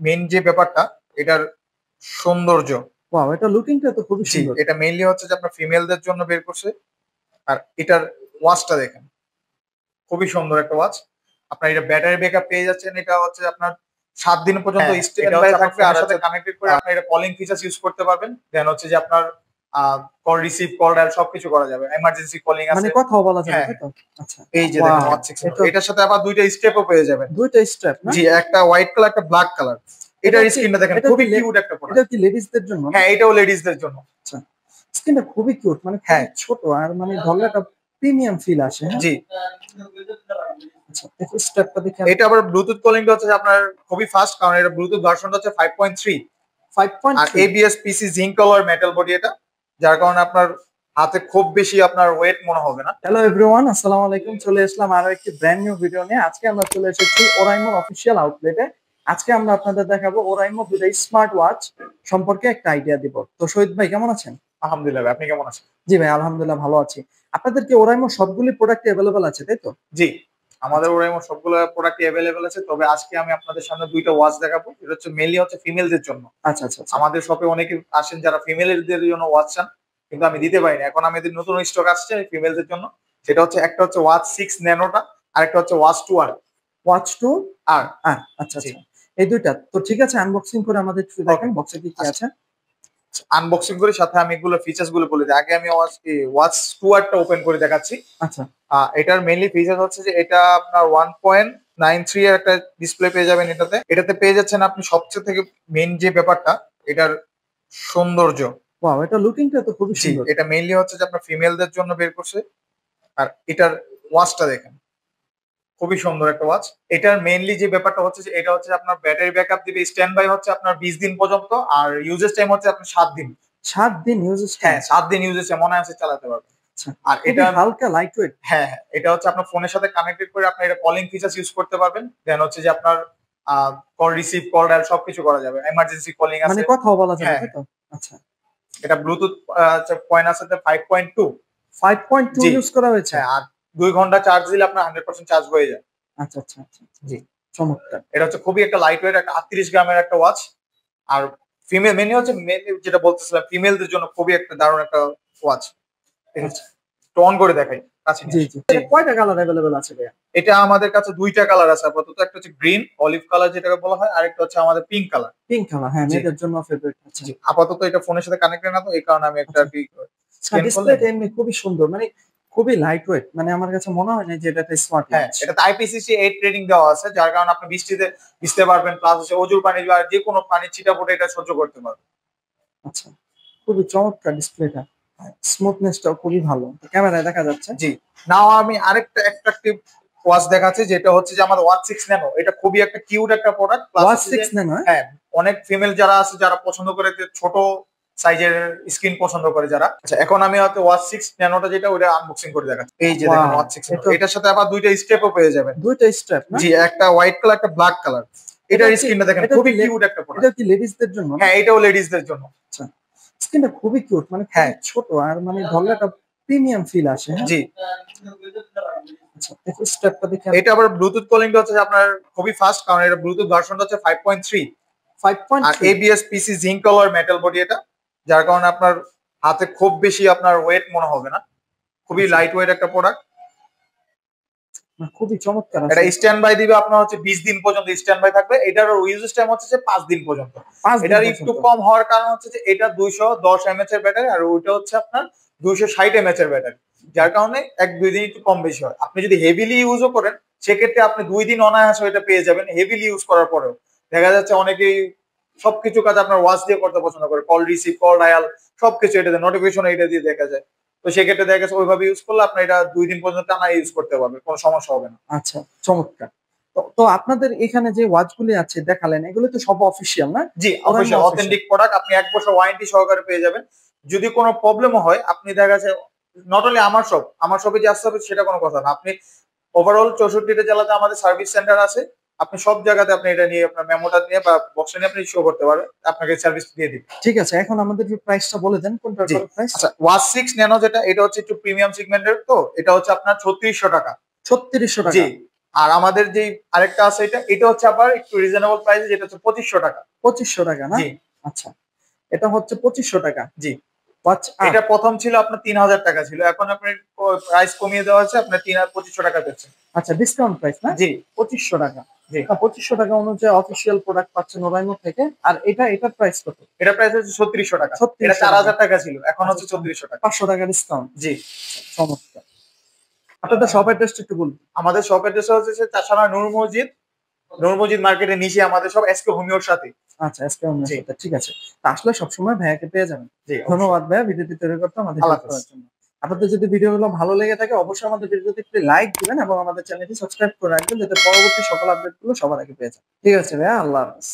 Main যে ব্যাপারটা এটার সৌন্দর্য। ওয়াও, এটা লুকিংটা তো খুবই জি, সুন্দর। এটা মেইনলি হচ্ছে যে আপনার ফিমেলদের জন্য বের করছে। আর এটার ওয়াচটা দেখেন, খুবই সুন্দর একটা ওয়াচ। আপনার এটা ব্যাটারি ব্যাকআপ পেয়ে যাচ্ছেন। এটা হচ্ছে আপনার ৭ দিন পর্যন্ত স্ট্যান্ড বাই থাকবে। আর সাথে কানেক্টেড করে আপনি এটা কলিং ফিচারস ইউজ করতে পারবেন। দেন হচ্ছে যে আপনার কল রিসিভ, কল ডায়াল সবকিছু করা যাবে। এমার্জেন্সি কলিং আছে, মানে কথাও বলা যাবে, হ্যাঁ। তাই তো? আচ্ছা, এই যে দেখেন ওয়াও, ওয়াচ 6 এটা এটার সাথে আবার ২টা স্টেপও পেয়ে যাবেন। ২টা স্ট্র্যাপ না? জি, একটা হোয়াইট কালার, একটা ব্ল্যাক কালার। এটার স্ক্রিনটা দেখেন, খুবই কিউট একটা প্রোডাক্ট। এটা কি লেডিসদের জন্য? হ্যাঁ, এটাও লেডিসদের জন্য। আচ্ছা, স্ক্রিনটা খুবই কিউট, মানে হ্যাঁ, খুবই ছোট আর মানে ধরলে একটা প্রিমিয়াম ফিল আসে। হ্যাঁ, জি। আচ্ছা, দেখো স্ট্র্যাপটা দেখে। এটা আবার ব্লুটুথ কলিংটা হচ্ছে যে আপনার খুবই ফাস্ট, কারণ এটা ব্লুটুথ ভার্সনটা হচ্ছে 5.3 আর 5.3 ABS PC zinc colour metal body এটা, যার কারণে আপনার হাতে খুব বেশি আপনার ওয়েট মনে হবে না। হ্যালো এভরিওয়ান, আসসালামু আলাইকুম। চলে আসলাম আরো একটি ব্র্যান্ড নিউ ভিডিও নিয়ে। আজকে আমরা চলে এসেছি ওরাইমোর অফিসিয়াল আউটলেটে। আজকে আমরা আপনাদের দেখাবো ওরাইমো দুটো স্মার্ট ওয়াচ সম্পর্কে একটা আইডিয়া দিব। তো শহীদ ভাই কেমন আছেন? আলহামদুলিল্লাহ ভাই, আপনি কেমন আছেন? জি ভাই, আলহামদুলিল্লাহ ভালো আছি। আপনাদের কি ওরাইমো সবগুলি প্রোডাক্ট অ্যাভেলেবল আছে, তাই তো? জি, আমাদের ওরাইমো সবগুলো প্রোডাক্ট অ্যাভেলেবল আছে। তবে আজকে আমি আপনাদের সামনে দুইটা ওয়াচ দেখাবো। এটা হচ্ছে মেইনলি হচ্ছে ফিমেলদের জন্য। আচ্ছা আচ্ছা আচ্ছা। আমাদের শপে অনেকে আসেন যারা ফিমেলদের জন্য ওয়াচ চান, কিন্তু আমি দিতে পারিনি। এখন আমাদের নতুন স্টক আসছে ফিমেলদের জন্য। সেটা হচ্ছে একটা হচ্ছে ওয়াচ 6 ন্যানোটা, আর একটা হচ্ছে ওয়াচ 2 আর। ওয়াচ 2 আর আচ্ছা জি, আচ্ছা, এই দুইটা তো ঠিক আছে। আনবক্সিং করে আমাদের একটু দেখেন ওকে। বক্সে কি কি আচ্ছা, আছে। আনবক্সিং করি, সাথে আমি এগুলো ফিচার্স গুলো বলে দিই। আগে আমি ওয়াচ 2 আরটা ওপেন করে দেখাচ্ছি। আচ্ছা এটার মেইনলি ফিচার হচ্ছে যে এটা আপনার 1.93 এর একটা ডিসপ্লে পেয়ে যাবেন এটাতে। এটাতে পেয়ে যাচ্ছেন আপনি সবচেয়ে থেকে মেইন যে ব্যাপারটা, এটার সৌন্দর্য। ওয়াও, এটা লুকিংটা তো খুবই জি, সুন্দর। এটা মেইনলি হচ্ছে যে আপনার ফিমেলদের জন্য বের করছে। আর এটার ওয়াচটা দেখেন, খুবই সুন্দর একটা ওয়াচ। এটার মেইনলি যে ব্যাপারটা হচ্ছে যে এটা হচ্ছে আপনার ব্যাটারি ব্যাকআপ দিবে। স্ট্যান্ড বাই হচ্ছে আপনার 20 দিন পর্যন্ত, আর ইউজেস টাইম হচ্ছে আপনার 7 দিন। 7 দিন ইউজেস টাইম? হ্যাঁ, 7 দিন ইউজেস টাইম অনায়াসে চালাতে পারবেন। আচ্ছা, আর খুবই এটা হালকা লাইট ওয়েট। হ্যাঁ, হ্যাঁ, এটা হচ্ছে আপনার ফোনের সাথে কানেক্টেড করে আপনি এটা কলিং ফিচারস ইউজ করতে পারবেন। দেন হচ্ছে যে আপনার কল রিসিভ, কল ডায়াল সবকিছু করা যাবে। এমার্জেন্সি কলিং মানে আছে, কথাও বলা যাবে, হ্যাঁ। তাই তো? আচ্ছা, এটা ব্লুটুথ পয়েন্ট আছে 5.2। 5.2 জি, ইউজ করা হয়েছে। হ্যাঁ। আর 2 ঘন্টা চার্জ দিলে আপনার 100% চার্জ হয়ে যায়। আচ্ছা আচ্ছা আচ্ছা, জি, চমৎকার। এটা হচ্ছে খুবই একটা লাইট ওয়েট, একটা 38 গ্রামের একটা ওয়াচ। আর ফিমেল মেনলি হচ্ছে যেটা বলতেছিলাম ফিমেলদের জন্য খুবই একটা দারুণ একটা ওয়াচ। ঠিক আছে, আচ্ছা, তো অন করে দেখাই, কাছে নিয়ে জি আসি। জি, এটা কয়টা কালার अवेलेबल আছে ভাইয়া? এটা আমাদের কাছে 2টা কালার আছে আপাতত। একটা হচ্ছে গ্রিন অলিভ কালার যেটাকে বলা হয়, আরেকটা হচ্ছে আমাদের পিঙ্ক কালার। পিঙ্ক কালার, হ্যাঁ, জি, মেয়েদের জন্য ফেভারিট। আচ্ছা জি, আপাতত এটা ফোনের সাথে কানেক্টেড না, তো এই কারণে আমি একটা আচ্ছা, আর কি না স্ক্যান করলে। ডিসপ্লেটা এমনি খুবই সুন্দর, মানে খুবই লাইট ওয়েট। মানে আমার কাছে মনে হয় না যে এটা একটা স্মার্ট হ্যাঁ, ওয়াচ। এটাতে IPCC 8 রেটিং দেওয়া আছে, যার কারণে আপনি বৃষ্টিতে ভিজতে পারবেন, প্লাস হচ্ছে অজুর পানি বা যে কোনো পানির ছিটাফোঁটা এটা সহ্য করতে পারবেন। আচ্ছা, খুবই চমৎকার ডিসপ্লেটা। স্মুথনেসটাও খুবই ভালো, ক্যামেরায় দেখা যাচ্ছে। জি, নাও আমি আরেকটা অ্যাট্রাকটিভ ওয়াচ দেখাচ্ছি, যেটা হচ্ছে যে আমাদের ওয়াচ 6 ন্যানো। এটা খুবই একটা কিউট একটা প্রোডাক্ট। প্লাস ওয়াচ হচ্ছে যে 6 ন্যানো? হ্যাঁ, অনেক ফিমেল যারা আছে যারা পছন্দ করে যে ছোট সাইজের স্ক্রিন পছন্দ করে যারা। আচ্ছা, এখন আমি হয়তো ওয়াচ 6 ন্যানোটা যেটা ওটা আনবক্সিং করে দেখাচ্ছি। এই যে দেখেন ওয়াও, ওয়াচ 6 ন্যানো। এটা এটার সাথে আবার 2টা স্টেপও পেয়ে যাবেন। 2টা স্ট্র্যাপ না? জি, একটা হোয়াইট কালার, একটা ব্ল্যাক কালার। এটার স্ক্রিনটা দেখেন, খুবই কিউট একটা প্রোডাক্ট। এটা কি লেডিসদের জন্য? হ্যাঁ, এটাও লেডিসদের জন্য। আচ্ছা, স্ক্রিনটা খুবই কিউট, মানে হ্যাঁ, খুবই ছোট আর মানে ধরলে একটা প্রিমিয়াম ফিল আসে। হ্যাঁ, জি, আচ্ছা, দেখো স্ট্র্যাপটা দেখে। এটা আবার ব্লুটুথ কলিংটা হচ্ছে যে আপনার খুবই ফাস্ট, কারণ এটা ব্লুটুথ ভার্সনটা হচ্ছে 5.3 আর 5.3 ABS PC zinc colour metal body এটা, যার কারণে আপনার হাতে খুব বেশি আপনার ওয়েট মনে হবে না। খুবই আচ্ছা, লাইট ওয়েট একটা প্রোডাক্ট। খুবই চমৎকার এটা আছে। স্ট্যান্ড বাই দিবে আপনার হচ্ছে 20 দিন পর্যন্ত স্ট্যান্ড বাই থাকবে। এটার ইউজেস টাইম হচ্ছে যে 5 দিন পর্যন্ত। 5 দিন এটার একটু পর্যন্ত। কম হওয়ার কারণ হচ্ছে যে এটা 210 mAh এর ব্যাটারি, আর ওইটা হচ্ছে আপনার 260 mAh এর ব্যাটারি, যার কারণে 1-2 দিন একটু কম বেশি হয়। আপনি যদি হেভিলি ইউজও করেন, সেক্ষেত্রে আপনি 2 দিন অনায়াসে এটা পেয়ে যাবেন হেভিলি ইউজ করার পরেও। দেখা যাচ্ছে অনেকেই সবকিছু কাজ আপনার ওয়াচ দিয়ে করতে পছন্দ করে, কল রিসিভ, কল ডায়াল সবকিছু এটাতে, নোটিফিকেশন এটা দিয়ে দেখা যায়। তো সেক্ষেত্রে দেখা গেছে ওইভাবে ইউজ করলে আপনার এটা 2 দিন পর্যন্ত টানা ইউজ করতে পারবেন, কোনো সমস্যা হবে না। আচ্ছা, চমৎকার। তো আপনাদের এখানে যে ওয়াচগুলি আছে দেখালেন, এগুলো তো সব অফিসিয়াল না? জি, অবশ্যই অথেন্টিক প্রোডাক্ট। আপনি 1 বছর ওয়ারেন্টি সহকারে পেয়ে যাবেন। যদি কোনো প্রবলেমও হয়, আপনি দেখা যাচ্ছে নট অনলি আমার শপে যে আসতে হবে সেটা কোনো কথা না। আপনি ওভারঅল 64টা জেলাতে আমাদের সার্ভিস সেন্টার আছে। আপনি সব জায়গাতে আপনি এটা নিয়ে আপনার মেমোটা নিয়ে বা বক্সটা নিয়ে আপনি শো করতে পারবেন। আপনাকে সার্ভিস দিয়ে দিবে। ঠিক আছে, এখন আমাদের প্রাইসটা বলে দেন, কোনটার জি, প্রাইস? আচ্ছা, ওয়াচ 6 ন্যানো যেটা, এটা হচ্ছে একটু প্রিমিয়াম সেগমেন্টের, তো এটা হচ্ছে আপনার 3600 টাকা। 3600 জি, টাকা? আর আমাদের যে আরেকটা আছে এটা হচ্ছে আবার একটু রিজনেবল প্রাইসে, যেটা হচ্ছে 2500 টাকা। 2500 টাকা না? জি আচ্ছা, এটা হচ্ছে 2500 টাকা। জি। ওয়াচ এটা প্রথম ছিল আপনার 3000 টাকা ছিল, এখন আপনার প্রাইস কমিয়ে দেওয়া হচ্ছে, আপনার 2500 টাকা পাচ্ছেন। আচ্ছা, ডিসকাউন্ট প্রাইস না? জি 2500 টাকা। জি। 2500 টাকা অনুযায়ী অফিসিয়াল প্রোডাক্ট পাচ্ছেন ওরাইমো থেকে। আর এটার প্রাইস কত? এটা প্রাইস হচ্ছে 3600 টাকা। 3600 এটা টাকা। 4000 টাকা ছিল, এখন হচ্ছে আচ্ছা, 3400 টাকা। 500 টাকা ডিসকাউন্ট। জি। চমৎকার। আপনাদের শপ অ্যাড্রেসটা একটু বলুন। আমাদের শপ অ্যাড্রেস হচ্ছে চাষারা নূর মসজিদ, নূর মসজিদ মার্কেটের নিচে আমাদের সব এসকে হোমিওর সাথে। আচ্ছা, আজকে অন্য জি সাথে, ঠিক আছে। তা আসলে সবসময় ভাইয়াকে পেয়ে যাবেন। জি। ধন্যবাদ ভাইয়া ভিডিওটি তৈরি করতে আমাদের আল্লাহ হেল্প হাফেজ। করার জন্য। আপনাদের যদি ভিডিওগুলো ভালো লেগে থাকে অবশ্যই আমাদের ভিডিওতে একটি লাইক দিবেন এবং আমাদের চ্যানেলটি সাবস্ক্রাইব করে রাখবেন যাতে পরবর্তী সকল আপডেটগুলো সবার আগে পেয়ে যান। ঠিক আছে ভাইয়া, আল্লাহ হাফেজ।